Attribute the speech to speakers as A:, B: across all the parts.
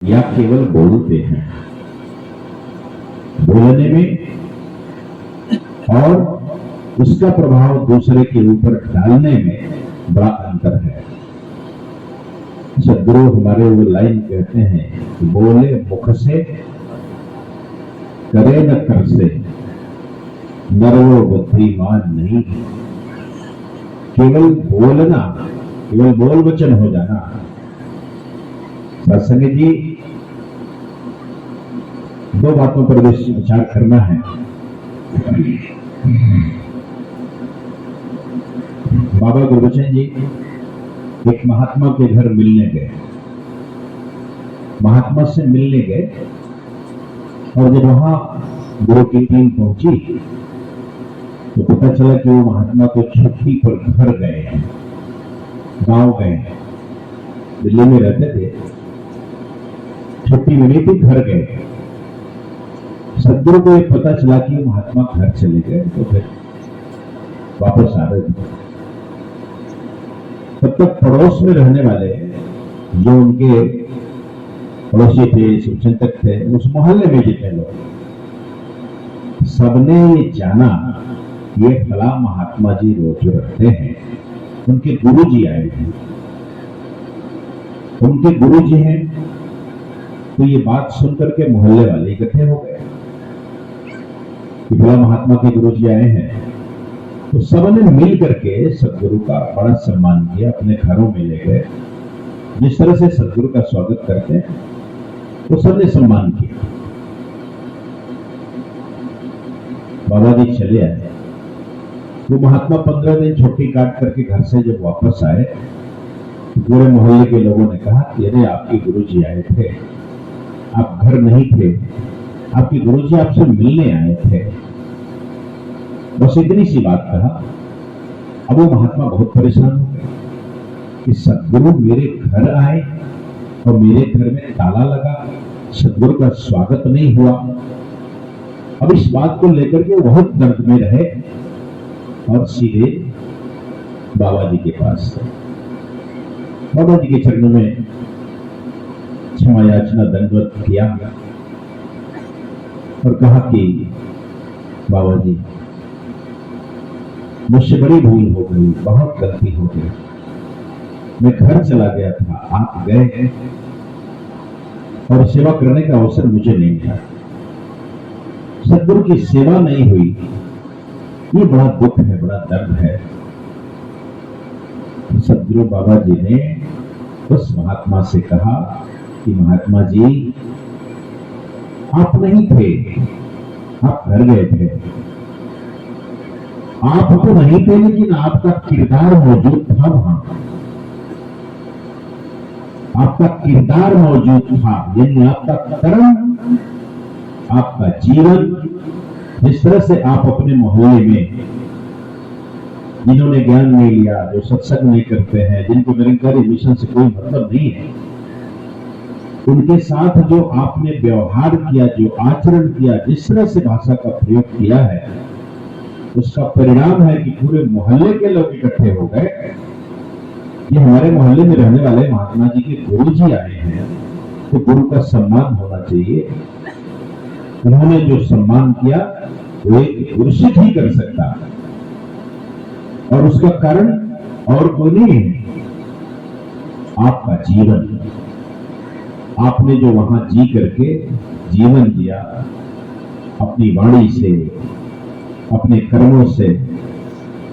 A: या केवल बोलते हैं। बोलने में और उसका प्रभाव दूसरे के ऊपर डालने में बड़ा अंतर है। सदगुरु हमारे वो लाइन कहते हैं कि बोले मुख से करे न कर से नरवो बुद्धिमान नहीं। केवल बोलना, केवल बोल वचन हो जाना। सत्संग जी, दो बातों पर विचार करना है। बाबा गुरबचन जी एक महात्मा के घर मिलने गए। महात्मा से मिलने गए और जब वहां गुरु की टीम पहुंची तो पता चला कि वो महात्मा तो छुट्टी पर घर गए हैं, गांव गए हैं। दिल्ली में रहते थे, छुट्टी मिली थी, घर गए। सदगुरु को ये पता चला कि वो महात्मा घर चले गए तो फिर वापस आ रहे थे। तब तक पड़ोस में रहने वाले जो उनके पड़ोसी थे, शुभचिंतक थे, उस मोहल्ले में जितने लोग, सबने ये जाना ये फला महात्मा जी रोज रखते हैं। उनके गुरु जी आए थे, उनके गुरु जी हैं। तो ये बात सुनकर के मोहल्ले वाले इकट्ठे हो गए कि फला महात्मा के गुरु जी आए हैं। तो सबने मिल करके सदगुरु का बड़ा सम्मान किया, अपने घरों में ले गए। जिस तरह से सदगुरु का स्वागत करते हैं तो सबने सम्मान किया। बाबा जी चले आए। वो महात्मा 15 दिन छुट्टी काट करके घर से जब वापस आए तो पूरे मोहल्ले के लोगों ने कहा कि अरे आपके गुरु जी आए थे, आप घर नहीं थे, आपके गुरु जी आपसे मिलने आए थे। बस इतनी सी बात कहा। अब वो महात्मा बहुत परेशान हो गए कि सदगुरु मेरे घर आए और मेरे घर में ताला लगा, सदगुरु का स्वागत नहीं हुआ। अब इस बात को लेकर के बहुत दर्द में रहे और सीधे बाबा जी के पास गए। बाबा जी के चरणों में क्षमा याचना दंडवत किया और कहा कि बाबा जी मुझसे बड़ी भूल हो गई, बहुत गलती हो गई। मैं घर चला गया था, आप गए और सेवा करने का अवसर मुझे नहीं था। सदगुरु की सेवा नहीं हुई, ये बड़ा दुख है, बड़ा दर्द है। सदगुरु बाबा जी ने उस महात्मा से कहा कि महात्मा जी आप नहीं थे, आप घर गए थे। आप तो नहीं थे लेकिन आपका किरदार मौजूद था वहां, आपका किरदार मौजूद था, यानी आपका कर्म, आपका जीवन। जिस तरह से आप अपने मोहल्ले में जिन्होंने ज्ञान नहीं लिया, जो सत्संग नहीं करते हैं, जिनको निरंकारी मिशन से कोई मतलब नहीं है, उनके साथ जो आपने व्यवहार किया, जो आचरण किया, जिस तरह से भाषा का प्रयोग किया है, उसका परिणाम है कि पूरे मोहल्ले के लोग इकट्ठे हो गए। ये हमारे मोहल्ले में रहने वाले महात्मा जी के गुरु जी आए हैं, तो गुरु का सम्मान होना चाहिए। उन्होंने जो सम्मान किया वो एक गुरु सिख ही कर सकता है और उसका कारण और कोई नहीं है, आपका जीवन। आपने जो वहां जी करके जीवन दिया, अपनी वाणी से, अपने कर्मों से,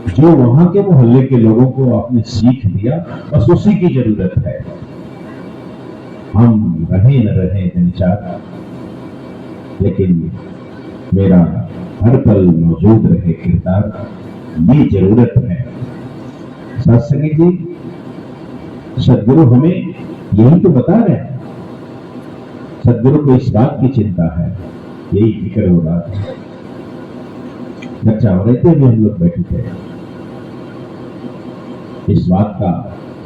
A: जो वहां के मोहल्ले के लोगों को आपने सीख दिया, बस उसी की जरूरत है। हम रहे न रहे दिन चार, लेकिन मेरा हर पल मौजूद रहे किरदार, ये जरूरत है। सत्संगी जी, सदगुरु हमें यही तो बता रहे हैं। सदगुरु को इस बात की चिंता है, यही फिक्र हो रहा है। चर्चा हो रहे थे, हम लोग बैठे थे, इस बात का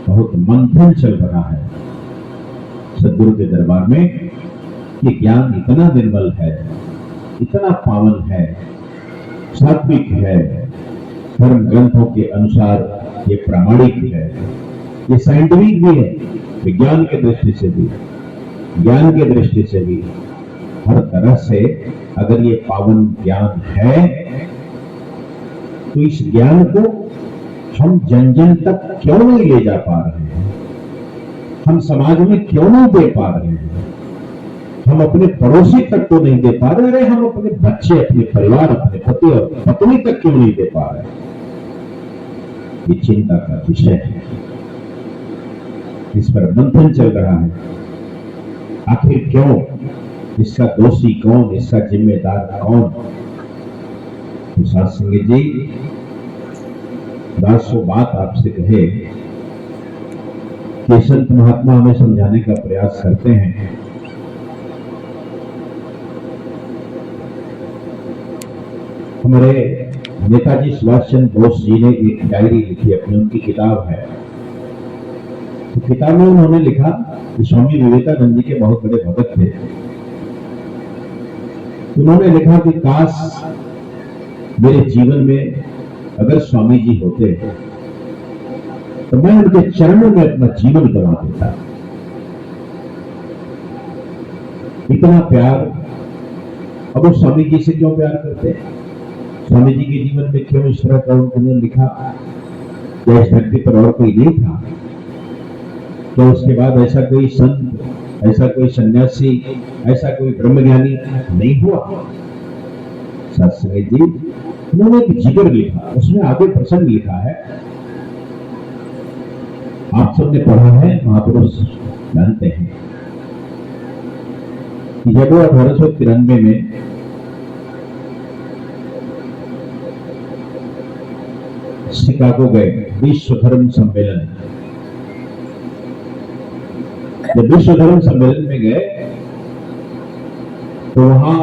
A: बहुत मंथन चल रहा है सदगुरु के दरबार में कि ज्ञान इतना निर्मल है, इतना पावन है, सात्विक है, धर्म ग्रंथों के अनुसार ये प्रामाणिक है, ये साइंटिफिक भी है, विज्ञान के दृष्टि से भी। ज्ञान की दृष्टि से भी हर तरह से अगर ये पावन ज्ञान है तो इस ज्ञान को हम जन जन तक क्यों नहीं ले जा पा रहे हैं, हम समाज में क्यों नहीं दे पा रहे हैं, हम अपने पड़ोसी तक को नहीं दे पा रहे, हम अपने बच्चे, अपने परिवार, अपने पति और पत्नी तक क्यों नहीं दे पा रहे। ये चिंता का विषय है, इस पर मंथन चल रहा है। आखिर क्यों, इसका दोषी कौन, इसका जिम्मेदार कौन। तो साथ संगत जी, दासो बात आपसे कहे कि संत महात्मा हमें समझाने का प्रयास करते हैं। हमारे नेताजी सुभाष चंद्र बोस जी ने एक डायरी लिखी अपनी, उनकी किताब है। तो किताब में उन्होंने लिखा कि स्वामी विवेकानंद जी के बहुत बड़े भक्त थे। उन्होंने लिखा कि काश मेरे जीवन में अगर स्वामी जी होते तो मैं उनके चरणों में अपना जीवन गंवा देता। इतना प्यार। अब वो स्वामी जी से क्यों प्यार करते, स्वामी जी के जीवन में क्यों इस तरह का उन्होंने लिखा, क्या इस धरती पर और कोई नहीं था, क्या उसके बाद ऐसा कोई संत, ऐसा कोई सन्यासी, ऐसा कोई ब्रह्मज्ञानी नहीं हुआ। सत्संग जी, उन्होंने एक जिगर लिखा, उसमें आगे प्रसंग लिखा है, आप सबने पढ़ा है, महापुरुष जानते हैं कि जब वो 1893 में शिकागो गए विश्व धर्म सम्मेलन, जब विश्व धर्म सम्मेलन में गए तो वहां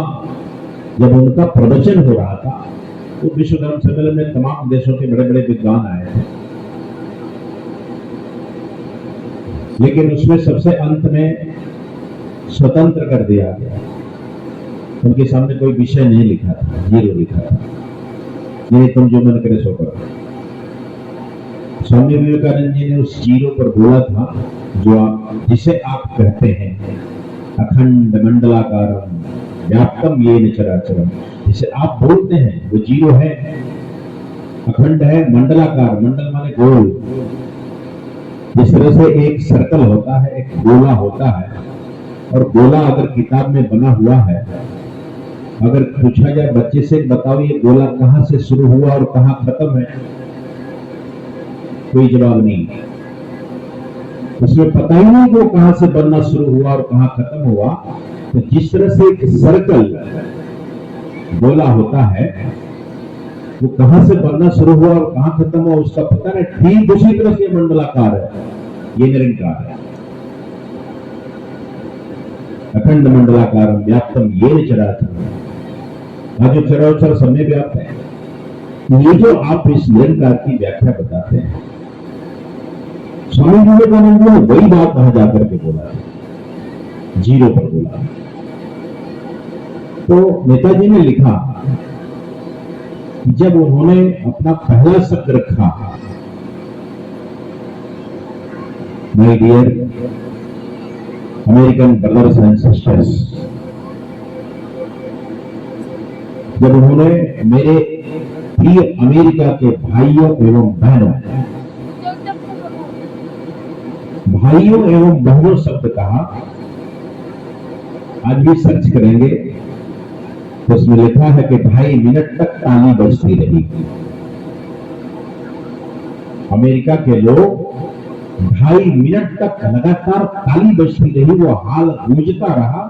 A: जब उनका प्रवचन हो रहा था, तो विश्व धर्म सम्मेलन में तमाम देशों के बड़े बड़े विद्वान आए थे, लेकिन उसमें सबसे अंत में स्वतंत्र कर दिया गया। उनके सामने कोई विषय नहीं लिखा था, जीरो लिखा था, ये तुम जो मन करे सो करो। स्वामी विवेकानंद जी ने उस जीरो पर बोला था, जिसे आप कहते हैं अखंड मंडलाकारम व्याप्तम येन चराचरम, जिसे आप बोलते हैं वो जीरो है, अखंड है, मंडलाकार, मंडल माने गोल। जिस तरह से एक सर्कल होता है, एक गोला होता है, और गोला अगर किताब में बना हुआ है, अगर पूछा जाए बच्चे से बताओ ये गोला कहां से शुरू हुआ और कहां खत्म है, कोई जवाब नहीं, उसमें पता ही नहीं वो कहां से बनना शुरू हुआ और कहां खत्म हुआ। तो जिस तरह से एक सर्कल गोला होता है, वो कहां से बनना शुरू हुआ और कहां खत्म हुआ उसका पता नहीं, ठीक उसी तरह से मंडलाकार है, ये निरंकार है। अखंड मंडलाकार व्याप्तम येन चराचरम, आज जो चराचर सब में व्याप्त है। ये जो आप इस निरंकार की व्याख्या बताते हैं, स्वामी विवेकानंद ने वही बात वहां जाकर के बोला, जीरो पर बोला। तो नेताजी ने लिखा कि जब उन्होंने अपना पहला शब्द रखा, my dear American brothers and sisters, जब उन्होंने मेरे प्रिय अमेरिका के भाइयों एवं बहनों, भाइयों एवं बहनों शब्द कहा, आज भी सर्च करेंगे तो उसमें लिखा है कि 2.5 मिनट तक ताली बजती रही। अमेरिका के लोग 2.5 मिनट तक लगातार ताली बजती रही, वो हाल गूंजता रहा।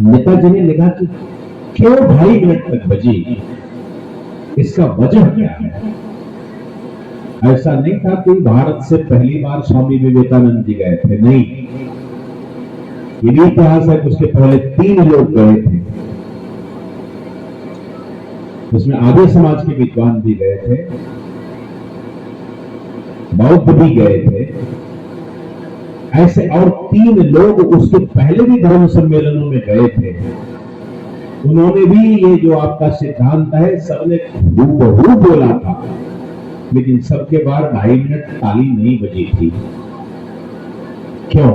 A: नेताजी ने लिखा कि क्यों 2.5 मिनट तक बजी, इसका वजह क्या है। ऐसा नहीं था कि भारत से पहली बार स्वामी विवेकानंद जी गए थे, नहीं, ये भी इतिहास है कि उसके पहले 3 लोग गए थे, उसमें आर्य समाज के विद्वान भी गए थे, बौद्ध भी गए थे, ऐसे और 3 लोग उसके पहले भी धर्म सम्मेलनों में गए थे। उन्होंने भी ये जो आपका सिद्धांत है सबने हूबहू बोला था, लेकिन सबके बार 2.5 मिनट ताली नहीं बजी थी। क्यों?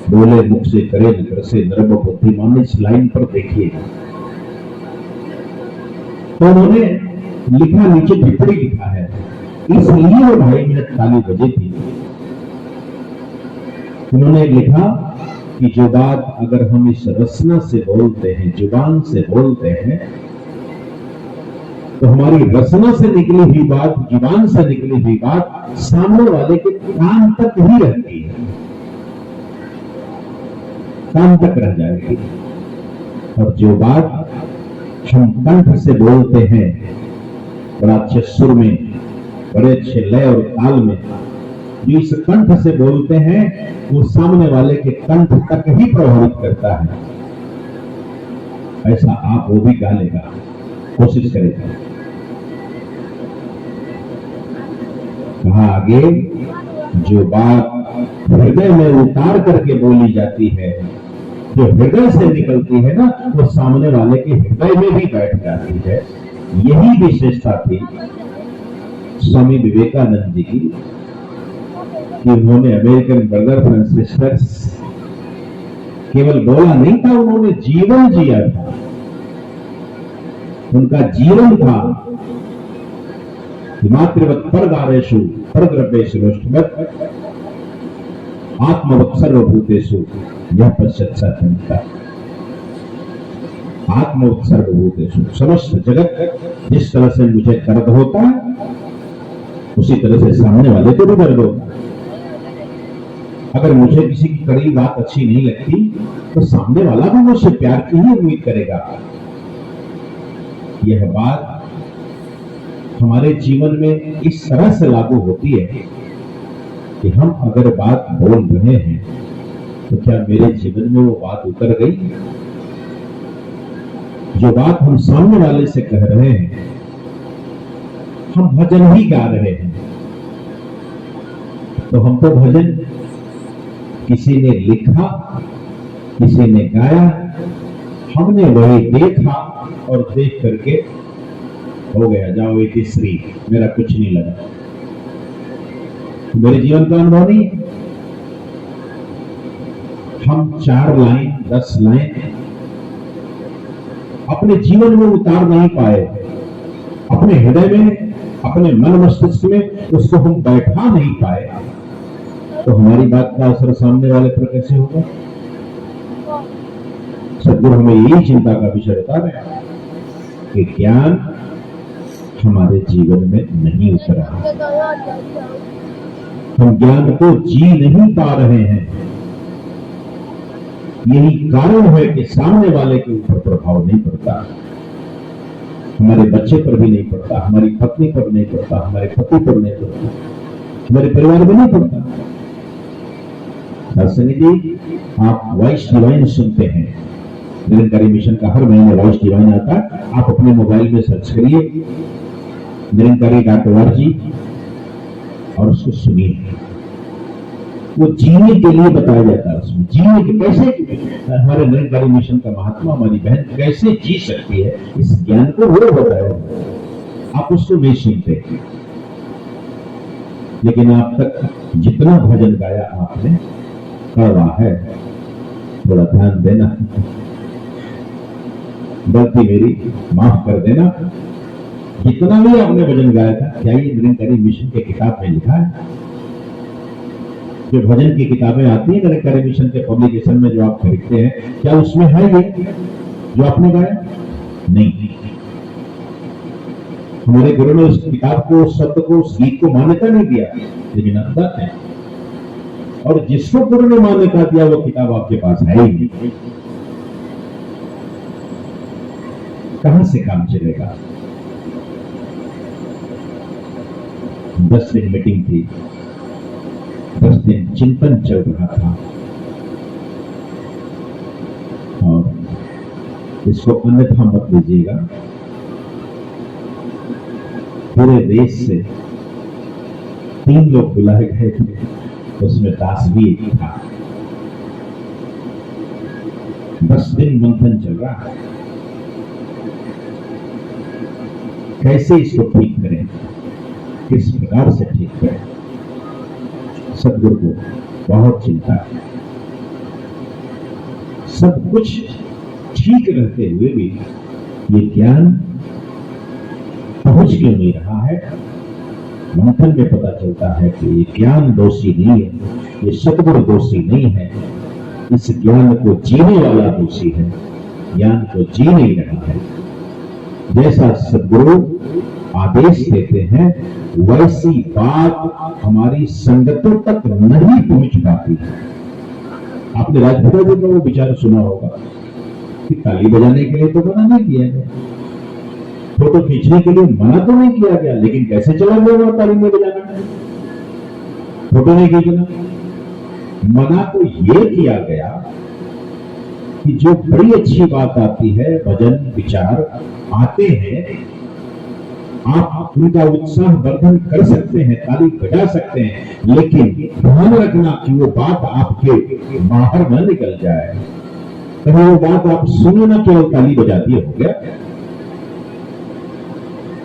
A: बोले मुख से करे नगर से नर्म बुद्धिमान, इस लाइन पर देखिए। तो उन्होंने लिखा, नीचे टिप्पणी लिखा है, इसलिए वो 2.5 मिनट ताली बजे थी। उन्होंने लिखा कि जो बात अगर हम इस रसना से बोलते हैं, जुबान से बोलते हैं, तो हमारी रसना से निकली हुई बात, जुबान से निकली हुई बात सामने वाले के कान तक ही रहती है, कान तक रह जाएगी। और जो बात हम कंठ से बोलते हैं, बड़ा अच्छे सुर में, बड़े अच्छे लय और ताल में, जो इस कंठ से बोलते हैं, वो सामने वाले के कंठ तक ही प्रभावित करता है। ऐसा आप वो भी गा लेगा, कोशिश करेगा। कहा आगे, जो बात हृदय में उतार करके बोली जाती है, जो हृदय से निकलती है ना, वो सामने वाले के हृदय में भी बैठ जाती है। यही विशेषता थी स्वामी विवेकानंद जी की, कि उन्होंने अमेरिकन ब्रदर्स एंड सिस्टर्स केवल बोला नहीं था, उन्होंने जीवन जिया था। उनका जीवन था मातृवत परगारेषु परद्रव्येषु आत्मवत् सर्वभूतेषु यह पश्चात। आत्मवत् सर्वभूतेषु, समस्त जगत जिस तरह से मुझे दर्द होता है, उसी तरह से सामने वाले को भी दर्द होता है। अगर मुझे किसी की कड़ी बात अच्छी नहीं लगती, तो सामने वाला भी मुझसे प्यार की ही उम्मीद करेगा। यह बात हमारे जीवन में इस तरह से लागू होती है कि हम अगर बात बोल रहे हैं, तो क्या मेरे जीवन में वो बात उतर गई? जो बात हम सामने वाले से कह रहे हैं, हम भजन ही गा रहे हैं, तो हमको भजन किसी ने लिखा, किसी ने गाया, हमने वही देखा और देख करके हो गया, जाओ एक श्री, मेरा कुछ नहीं लगा, मेरे जीवन का अनुभव नहीं। हम 4 लाइन 10 लाइन अपने जीवन में उतार नहीं पाए, अपने हृदय में, अपने मन मस्तिष्क में उसको हम बैठा नहीं पाए, तो हमारी बात का असर सामने वाले पर कैसे होगा? सदगुरु हमें यही चिंता का विषय बता रहे हैं कि ज्ञान हमारे जीवन में नहीं उतरा, हम ज्ञान को जी नहीं पा रहे हैं। यही कारण है कि सामने वाले के ऊपर प्रभाव नहीं पड़ता, हमारे बच्चे पर भी नहीं पड़ता, हमारी पत्नी पर नहीं पड़ता, हमारे पति पर नहीं पड़ता, हमारे परिवार में नहीं पड़ता। दर्शनी जी, आप वॉइस डिवाइन सुनते हैं, निरंकारी मिशन का हर महीने वॉइस डिवाइन आता है, आप अपने मोबाइल में सर्च करिए निरंकारी.org और उसको सुनिए। वो जीने के लिए बताया जाता है, उसमें जीने के कैसे, हमारे निरंकारी मिशन का महात्मा, हमारी बहन कैसे जी सकती है, इस ज्ञान को वो बताया, आप उसको नहीं सुनते। लेकिन आप तक जितना भजन गाया आपने, कड़वा है, थोड़ा ध्यान देना, गलती मेरी माफ कर देना। जितना भी आपने भजन गाया था, क्या ये निरंकारी मिशन के किताब में लिखा है? जो भजन की किताबें आती है निरंकारी मिशन के पब्लिकेशन में, जो आप खरीदते हैं, क्या उसमें है ये जो आपने गाया? नहीं। हमारे गुरु ने उस किताब को, उस शब्द को, उस गीत को मान्यता नहीं दिया, लेकिन अंदर है, और जिसको गुरु ने मान्यता दिया वो किताब आपके पास है ही नहीं। कहां से काम चलेगा? 10 दिन मीटिंग थी, 10 दिन चिंतन चल रहा था, और इसको अन्यथा मत लीजिएगा, पूरे देश से 3 लोग बुलाए गए थे, उसमें दास भी एक था। 10 दिन मंथन चल रहा है, कैसे इसको ठीक करें, किस प्रकार से ठीक करें। सदगुरु को बहुत चिंता है। सब कुछ ठीक रहते हुए भी ये ज्ञान पहुंच क्यों नहीं रहा है। मंथन में पता चलता है कि ये ज्ञान दोषी नहीं है, ये सदगुरु दोषी नहीं है, इस ज्ञान को जीने वाला दोषी है, ज्ञान को जी नहीं रहा है। जैसा सदगुरु आदेश देते हैं वैसी बात हमारी संगतों तक नहीं पहुंच पाती है। आपने राजभद्र जी का वो विचार सुना होगा कि ताली बजाने के लिए तो मना नहीं किया गया, फोटो खींचने के लिए मना तो नहीं किया गया, लेकिन कैसे चला गया वो ताली नहीं बजाना, फोटो नहीं खींचना। मना तो ये किया गया कि जो बड़ी अच्छी बात आती है, भजन विचार आते हैं, आप उनका उत्साह वर्धन कर सकते हैं, ताली बजा सकते हैं, लेकिन ध्यान रखना कि वो बात आपके बाहर न निकल जाए। कहीं वो बात आप सुने ना, केवल ताली बजा दिए हो गया।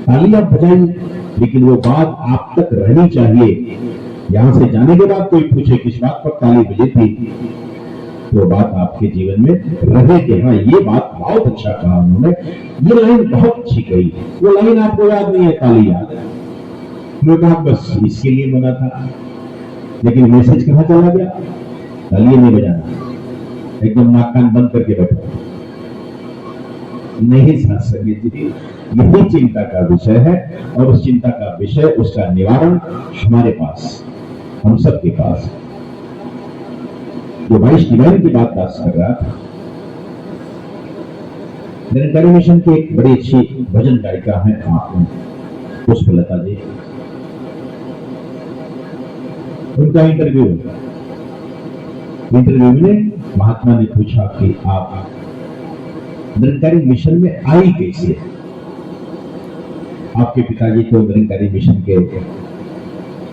A: ताली आप बजाइए, लेकिन वो बात आप तक रहनी चाहिए। यहां से जाने के बाद कोई पूछे किस बात पर ताली बजी थी, तो बात आपके जीवन में रहे कि हाँ ये बात बहुत अच्छा कहा उन्होंने, ये लाइन बहुत अच्छी कही। वो लाइन आपको याद नहीं है, ताली याद है। उन्होंने कहा बस इसके लिए बना था, लेकिन मैसेज कहां चला गया, ताली नहीं बजाना, एकदम नाक कान बंद करके बैठो। नहीं साथ संगत जी, यही चिंता का विषय है, और उस चिंता का विषय, उसका निवारण हमारे पास, हम सबके पास। जो वाइस डिवाइन की बात कर रहा था, निरंकारी मिशन की एक बड़ी अच्छी भजन गायिका है पुष्पलता जी, उनका इंटरव्यू में महात्मा ने पूछा कि आप निरंकारी मिशन में आई कैसे। आपके पिताजी तो निरंकारी मिशन के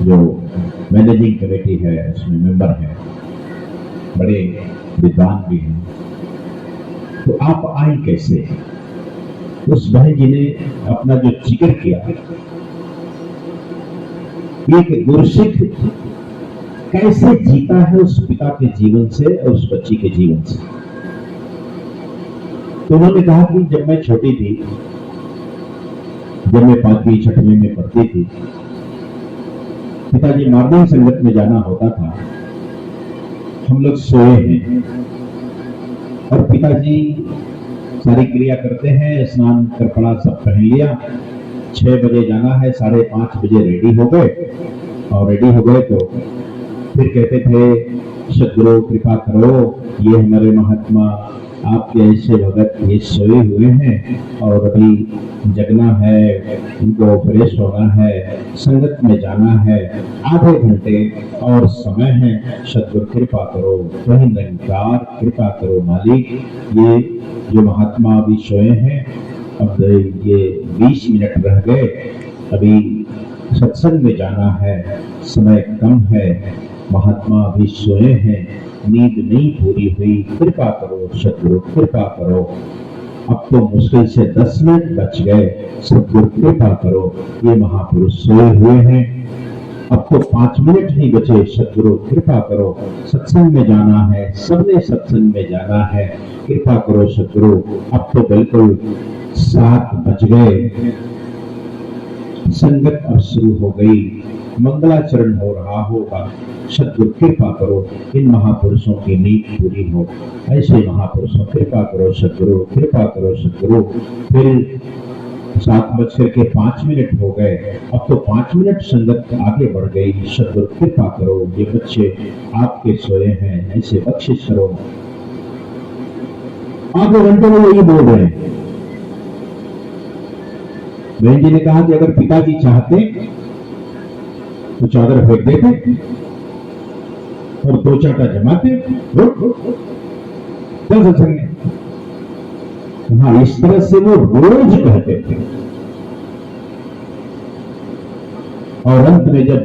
A: जो मैनेजिंग कमेटी है उसमें मेंबर हैं, बड़े विद्वान भी हैं, तो आप आई कैसे। उस बहन जी ने अपना जो जिक्र किया, एक गुरसिख कैसे जीता है उस पिता के जीवन से और उस बच्ची के जीवन से। तो उन्होंने कहा कि जब मैं छोटी थी, जब मैं 5वीं 6वीं में पढ़ती थी, पिताजी मॉर्निंग संगत में जाना होता था, हम लोग सोए हैं और पिताजी सारी क्रिया करते हैं, स्नान कपड़ा सब पहन लिया, 6 बजे जाना है, 5:30 बजे रेडी हो गए, और रेडी हो गए तो फिर कहते थे सद्गुरु कृपा करो, ये हमारे महात्मा आपके ऐसे भगत ये सोए हुए हैं और अभी जगना है, इनको फ्रेश होना है, संगत में जाना है, आधे घंटे और समय है, सद्गुरु कृपा करो, वही निरंकार कृपा करो मालिक, ये जो महात्मा अभी सोए हैं, अब ये 20 मिनट रह गए, अभी सत्संग में जाना है, समय कम है, महात्मा अभी सोए हैं, नींद नहीं पूरी हुई, कृपा करो सद्गुरु कृपा करो, अब तो मुश्किल से 10 मिनट बच गए, सद्गुरु कृपा करो, ये महापुरुष सोए हुए हैं, अब तो 5 मिनट ही बचे, सद्गुरु कृपा करो, सत्संग में जाना है, सबने सत्संग में जाना है, कृपा करो सद्गुरु, अब तो बिल्कुल 7 बज गए, संगत अब शुरू हो गई, मंगलाचरण हो रहा होगा, सद्गुरु कृपा करो, इन महापुरुषों की नींद पूरी हो, ऐसे महापुरुषों कृपा करो सद्गुरु कृपा करो सद्गुरु। फिर 7:05 हो गए, अब तो 5 मिनट संगत आगे बढ़ गई, सद्गुरु कृपा करो, ये बच्चे आपके सोए हैं, ऐसे बख्शिश करो। आधे घंटे में यही बोल रहे हैं। बहन जी ने कहा कि अगर पिताजी चाहते तो चादर फेंक देते और 2 चाटा जमाते, चल सत्संग। हाँ, इस तरह से वो रोज कहते थे, और अंत में जब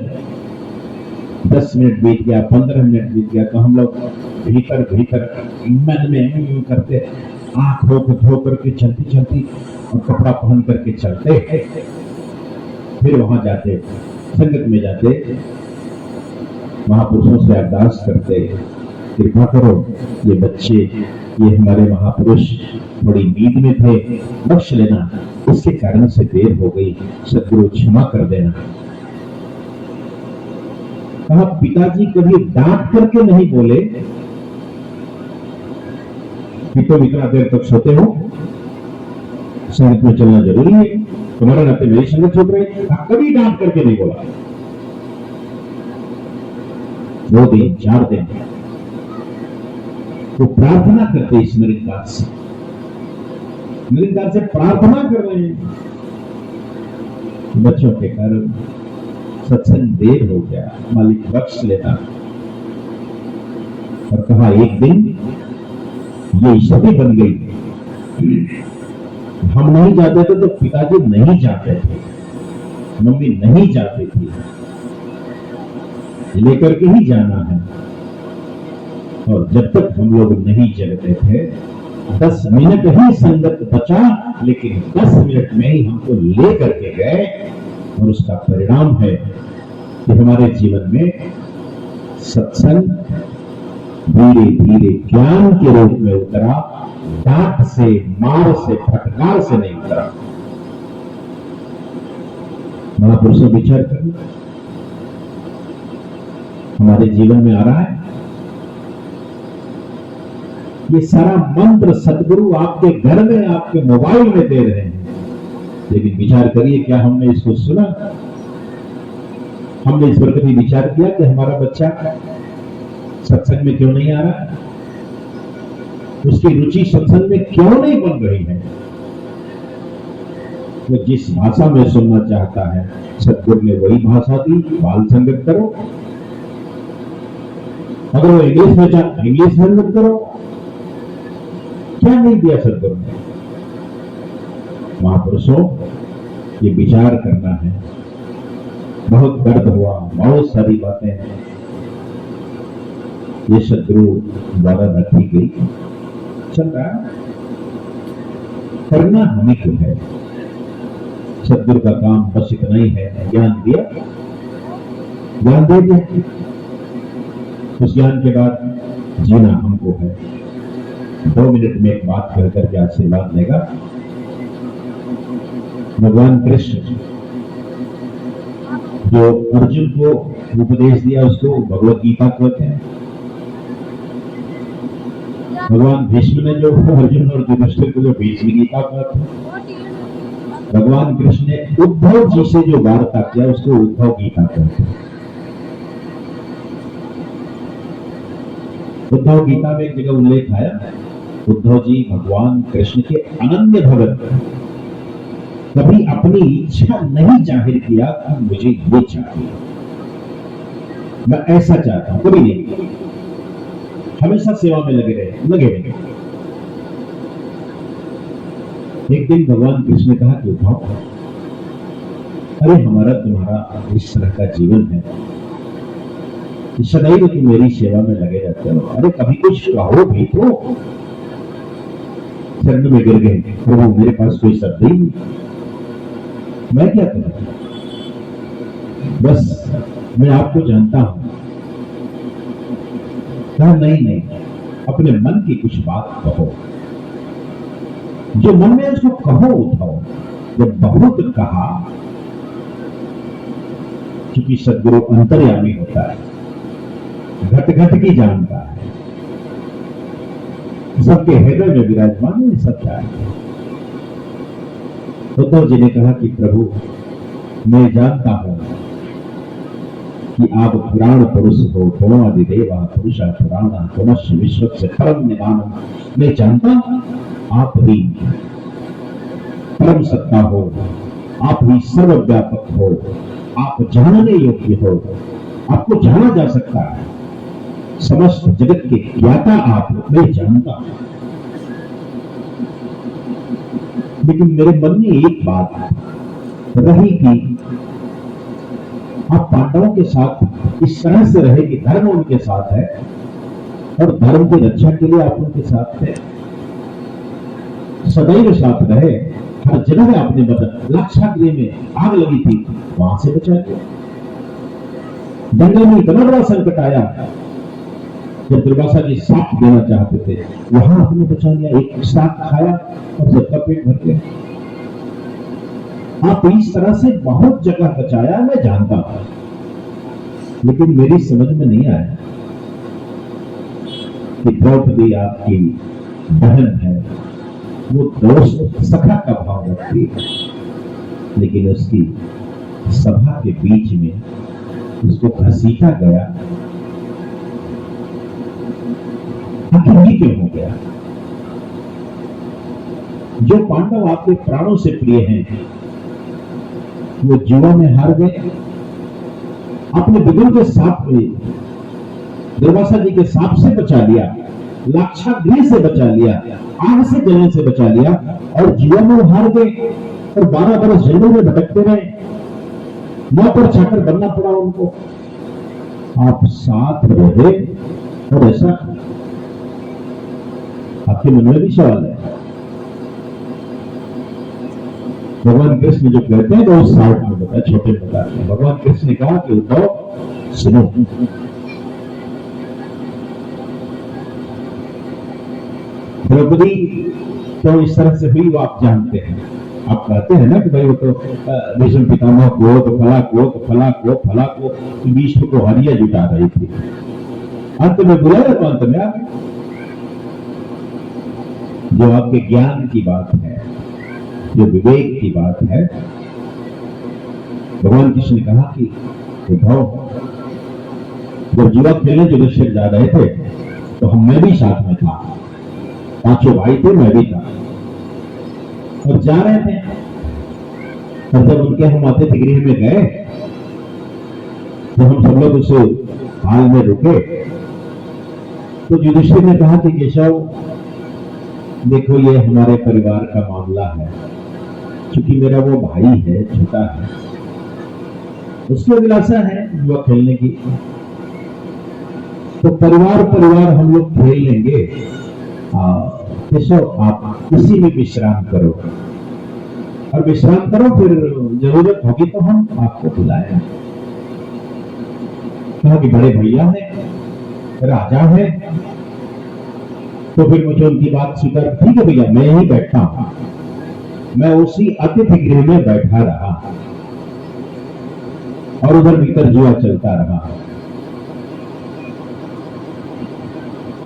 A: 10 मिनट बीत गया, 15 मिनट बीत गया, तो हम लोग भीतर मन में करते, आंख धो करके चलती और कपड़ा पहन करके चलते, फिर वहां जाते, संगत में जाते, महापुरुषों से अरदास करते, कृपा करो ये बच्चे, ये हमारे महापुरुष बड़ी नींद में थे, बख्श लेना, इसके कारण से देर हो गई, सदगुरु क्षमा कर देना। कहा पिताजी कभी डांट करके नहीं बोले कि तुम इतना देर तक सोते हो, संगत में चलना जरूरी है, तुम्हारे नाते मेरी संगत छूट रही। कभी डांट करके नहीं बोला। 2 दिन 4 दिन वो प्रार्थना करते इस निरंकार से प्रार्थना कर रहे हैं। बच्चों के कारण सत्संग देर हो गया, मालिक बख्श लेना। और कहा एक दिन ये स्थिति बन गई, हम नहीं जाते थे तो पिताजी नहीं जाते थे, मम्मी नहीं जाती थी, लेकर के ही जाना है। और जब तक हम लोग नहीं जगते थे, 10 मिनट ही संगत बचा, लेकिन 10 मिनट में ही हमको ले करके गए। और उसका परिणाम है कि हमारे जीवन में सत्संग धीरे धीरे ज्ञान के रूप में उतरा, डांट से, मार से, फटकार से नहीं उतरा। महापुरुषों विचार करना हमारे जीवन में आ रहा है। ये सारा मंत्र सदगुरु आपके घर में, आपके मोबाइल में दे रहे हैं, लेकिन विचार करिए क्या हमने इसको सुना? हमने इस पर कभी विचार किया कि हमारा बच्चा सत्संग में क्यों नहीं आ रहा, उसकी रुचि सत्संग में क्यों नहीं बन रही है? वो जिस भाषा में सुनना चाहता है, सदगुरु ने वही भाषा दी, बाल संगत करो। अगर वो इंग्लिश में चाहता, इंग्लिश संगत करो। क्या नहीं दिया सदगुरु ने? महापुरुषों, ये विचार करना है। बहुत दर्द हुआ, बहुत सारी बातें ये सदगुरु द्वारा रखी गई, चल रहा करना हमें को है। सदगुरु का काम बस इतना ही है, ज्ञान दिया, ज्ञान दे दिया, उस ज्ञान के बाद जीना हमको है। 2 मिनट में एक बात कह करके आशीर्वाद लेगा। भगवान कृष्ण जो अर्जुन को उपदेश दिया, उसको भगवत गीता कहते हैं। भगवान भीष्म ने जो अर्जुन और युधिष्ठिर को जो भीष्म गीता कहते हैं। भगवान कृष्ण ने उद्धव जी से जो वार्ता किया, उसको उद्धव गीता कहते हैं। उद्धव गीता में एक जगह उल्लेख आया, उद्धव जी भगवान कृष्ण के अनन्य भक्त, कभी अपनी इच्छा नहीं जाहिर किया कि मुझे ये चाहिए, मैं ऐसा चाहता हूं, कभी नहीं, हमेशा सेवा में लगे रहे। एक दिन भगवान कृष्ण ने कहा कि उद्धव, अरे हमारा तुम्हारा इस तरह का जीवन है, सदैव तुम मेरी सेवा में लगे रहते हो, अरे कभी कुछ कहो भी तो। शरण में गिर गए, प्रभु मेरे पास कोई शब्द ही नहीं, मैं क्या करूं, बस मैं आपको जानता हूं। कहा नहीं, अपने मन की कुछ बात कहो, जो मन में उसको कहो उठाओ। जब बहुत कहा, क्योंकि सदगुरु अंतर्यामी होता है, घट घट की जानता है, सबके हृदय में विराजमान है, सब जानता है। उद्धव जी ने कहा कि प्रभु मैं जानता हूं कि आप पुराण पुरुष हो, पुराणादिदेवा पुरुषा पुराणा पुनश्च विश्व से परम निदान। मैं जानता हूं आप ही परम सत्ता हो, आप ही सर्वव्यापक हो, आप जानने योग्य हो, आपको जाना जा सकता है, समस्त जगत के ज्ञाता आप, मैं जानता हूं। लेकिन मेरे मन में एक बात रही कि आप पांडवों के साथ इस तरह से रहे कि धर्म उनके साथ है और धर्म की रक्षा के लिए आप उनके साथ थे, सदैव साथ रहे, हर जगह आपने बदल, लाक्षागृह में आग लगी थी, वहां से बचा दिया। जंगल में इतना बड़ा संकट आया, जब दुर्वासा जी साथ देना चाहते थे, वहां आपने बचा लिया, एक साथ खाया और सबका पेट भर गया। आप इस तरह से बहुत जगह बचाया, मैं जानता हूं, लेकिन मेरी समझ में नहीं आया कि द्रौपदी आपकी बहन है, वो दोस्त सखा का भाव रखती है, लेकिन उसकी सभा के बीच में उसको घसीटा गया। आखिर ये क्यों हो गया? जो पांडव आपके प्राणों से प्रिय हैं, वो जुआ में हार गए। आपने बिदुर के साथ में दुर्वासा जी के सांप से बचा लिया, लाक्षागृह से बचा लिया, आग से जलने से बचा लिया, और जुआ में हार गए और 12 बरस जंगल में भटकते रहे, नौकर चाकर बनना पड़ा उनको। आप साथ रहे और ऐसा, आपके मन में भी सवाल है। भगवान कृष्ण जो कहते हैं वो 60 में बताया, छोटे बताते हैं। भगवान कृष्ण ने कहा कि उद्धव सुनो, द्रौपदी तो इस तरह से हुई, वो आप जानते हैं। आप कहते हैं ना कि भाई वो तो भीष्म पितामह को, तो फला को, तो फला को, फला को, भीष्म को हरिया जुटा रही थी। अंत में बुलाया तो अंत में आ गए। जो आपके ज्ञान की बात है, जो विवेक की बात है, भगवान कृष्ण ने कहा कि उद्धव, जब जुआ खेलने युधिष्ठिर जा रहे थे तो मैं भी साथ में था, 5 भाई थे, मैं भी था, और जा रहे थे। और जब उनके हम अतिथि गृह में गए तो हम सब लोग उस हाल में रुके, तो युधिष्ठिर ने कहा कि केशव देखो, ये हमारे परिवार का मामला है, क्योंकि मेरा वो भाई है, छोटा है, उसकी अभिलाषा है जुआ खेलने की, तो परिवार हम लोग खेल लेंगे। केशव आप किसी भी विश्राम करो, और विश्राम करो, फिर जरूरत होगी तो हम आपको बुलाएं। कहा कि बड़े भैया है, राजा है, तो फिर मुझे उनकी बात स्वीकार, ठीक है भैया, मैं यहीं बैठा हूं। मैं उसी अतिथि गृह में बैठा रहा और उधर भीतर जुआ चलता रहा।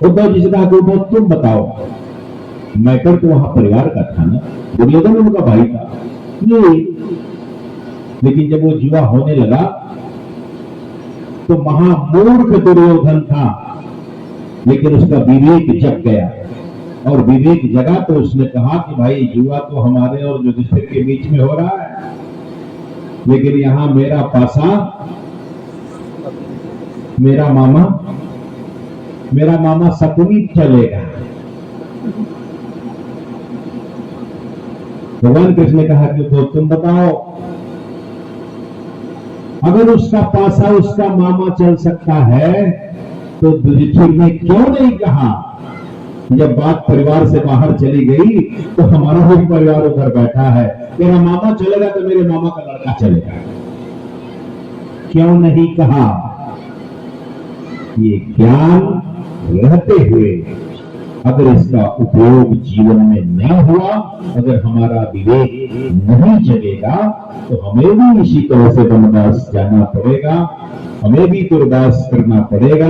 A: उद्धव जी से कहा, तुम बताओ, मैटर तो वहां परिवार का था ना, दुर्योधन उनका भाई था, लेकिन जब वो जुआ होने लगा तो महामूर्ख दुर्योधन था, लेकिन उसका विवेक जग गया, और विवेक जगा तो उसने कहा कि भाई जुआ तो हमारे और युधिष्ठिर के बीच में हो रहा है, लेकिन यहां मेरा पासा, मेरा मामा शकुनी चलेगा। भगवान कृष्ण ने कहा कि तो तुम बताओ, अगर उसका पासा, उसका मामा चल सकता है, तो युधिष्ठिर ने क्यों नहीं कहा? जब बात परिवार से बाहर चली गई तो हमारा भी परिवार उधर बैठा है, तेरा मामा चलेगा तो मेरे मामा का लड़का चलेगा, क्यों नहीं कहा? ये ज्ञान रहते हुए अगर इसका उपयोग जीवन में नहीं हुआ, अगर हमारा विवेक नहीं जगेगा, तो हमें भी इसी तरह से वनवास जाना पड़ेगा, हमें भी दुर्वास करना पड़ेगा,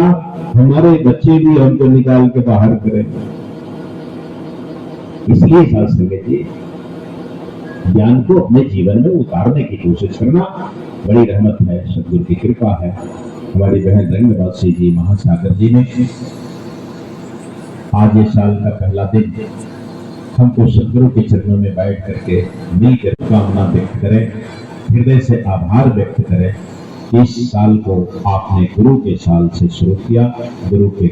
A: हमारे बच्चे भी हमको निकाल के बाहर करेंगे। इसलिए शास्त्र में जी, ज्ञान को अपने जीवन में उतारने की कोशिश करना बड़ी रहमत है, सदगुरु की कृपा है। हमारी बहन रंगवासी जी महासागर जी ने आज ये साल का पहला दिन हमको सदगुरु के चरणों में बैठ करके मिलकर कामना व्यक्त करें, हृदय से आभार व्यक्त करें। इस साल को आपने गुरु के साल से शुरू किया, गुरु के